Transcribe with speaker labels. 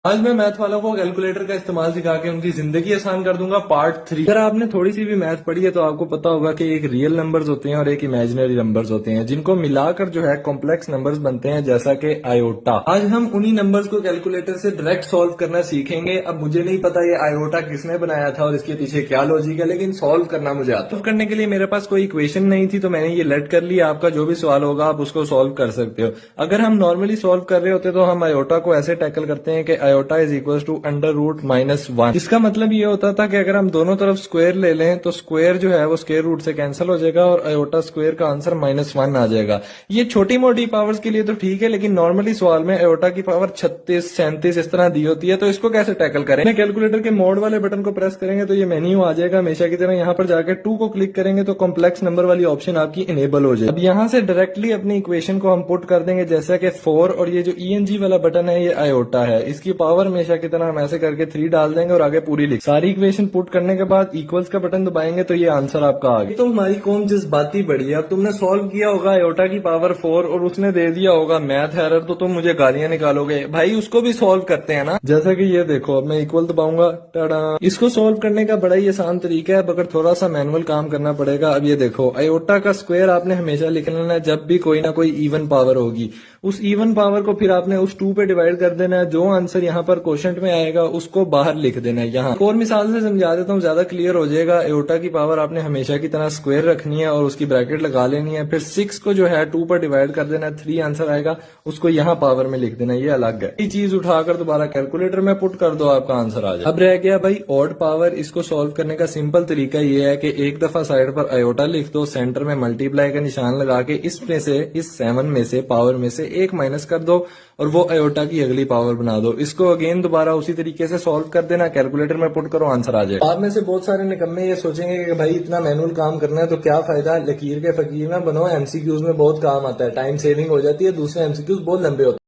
Speaker 1: आज मैं मैथ वालों को कैलकुलेटर का इस्तेमाल सिखा के उनकी जिंदगी आसान कर दूंगा। पार्ट 3। अगर आपने थोड़ी सी भी मैथ पढ़ी है तो आपको पता होगा कि एक रियल नंबर्स होते हैं और एक इमेजिनरी नंबर्स होते हैं, जिनको मिलाकर जो है कॉम्प्लेक्स नंबर्स बनते हैं, जैसा कि आयोटा। आज हम उन्हीं नंबर्स को कैलकुलेटर से डायरेक्ट सॉल्व करना सीखेंगे। अब मुझे नहीं पता ये आयोटा किसने बनाया था और इसके पीछे क्या लॉजिक है, लेकिन सॉल्व करना मुझे आता है। सॉल्व करने के लिए मेरे पास कोई इक्वेशन नहीं थी तो मैंने ये लेट कर लिया। आपका जो भी सवाल होगा आप उसको सॉल्व कर सकते हो। अगर हम नॉर्मली सॉल्व कर रहे होते तो हम आयोटा को ऐसे टैकल करते हैं कि iota is equal to under root -1। इसका मतलब ये होता था कि अगर हम दोनों तरफ स्क्वायर ले लें तो स्क्वायर जो है वो स्क्वायर रूट से कैंसिल हो जाएगा और आयोटा स्क्वायर का आंसर -1 आ जाएगा। ये छोटी मोटी पावर्स के लिए तो ठीक है, लेकिन नॉर्मली सवाल में आयोटा की पावर 36, 37 इस तरह दी होती है। तो इसको कैसे टैकल करें? कैलकुलेटर के मोड वाले बटन को प्रेस करेंगे तो ये मेन्यू आ जाएगा हमेशा की तरह। यहाँ पर जाकर 2 को क्लिक करेंगे तो कॉम्प्लेक्स नंबर वाली ऑप्शन आपकी इनेबल हो जाएगी। अब यहाँ से डायरेक्टली अपनी इक्वेशन को हम पुट कर देंगे, जैसा कि 4 और ये जो ईएनजी वाला बटन है ये आयोटा है। इसकी पावर हमेशा की तरह हम ऐसे करके 3 डाल देंगे और आगे पूरी लिख। सारी इक्वेशन पुट करने के बाद इक्वल्स का बटन दबाएंगे तो ये आंसर आपका आ गया। तो हमारी कौन जज्बाती बढ़ी है। अब तुमने सॉल्व किया होगा आयोटा की पावर 4 और उसने दे दिया होगा मैथ एरर, तो तुम मुझे गालियां निकालोगे। भाई उसको भी सॉल्व करते हैं ना। जैसा कि ये देखो, अब मैं इक्वल दबाऊंगा, टाडा। इसको सॉल्व करने का बड़ा ही आसान तरीका है, मगर थोड़ा सा मैनुअल काम करना पड़ेगा। अब ये देखो, आयोटा का स्क्वायर आपने हमेशा लिख लेना है जब भी कोई ना कोई इवन पावर होगी। उस इवन पावर को फिर आपने उस 2 पे डिवाइड कर देना है। जो आंसर यहाँ पर क्वेश्चन में आएगा उसको बाहर लिख देना है। यहाँ एक और मिसाल से समझा देता हूँ, ज्यादा क्लियर हो जाएगा। आयोटा की पावर आपने हमेशा की तरह स्क्वायर रखनी है और उसकी ब्रैकेट लगा लेनी है। फिर 6 को जो है 2 पर डिवाइड कर देना है। 3 आंसर आएगा, उसको यहाँ पावर में लिख देना, ये अलग है। ये चीज उठाकर दोबारा कैलकुलेटर में पुट कर दो, आपका आंसर आ जाए। अब रह गया भाई ऑड पावर। इसको सॉल्व करने का सिंपल तरीका ये है कि एक दफा साइड पर आयोटा लिख दो, सेंटर में मल्टीप्लाई का निशान लगा के इसमें से, इस 7 में से, पावर में से 1 माइनस कर दो और वो आयोटा की अगली पावर बना दो। इसको अगेन दोबारा उसी तरीके से सॉल्व कर देना, कैलकुलेटर में पुट करो, आंसर आ जाएगा। आप में से बहुत सारे निकम्मे ये सोचेंगे कि भाई इतना मैनुअल काम करना है तो क्या फायदा, लकीर के फकीर ना बनो। एमसीक्यूज में बहुत काम आता है, टाइम सेविंग हो जाती है, दूसरे एमसीक्यूज बहुत लंबे होते हैं।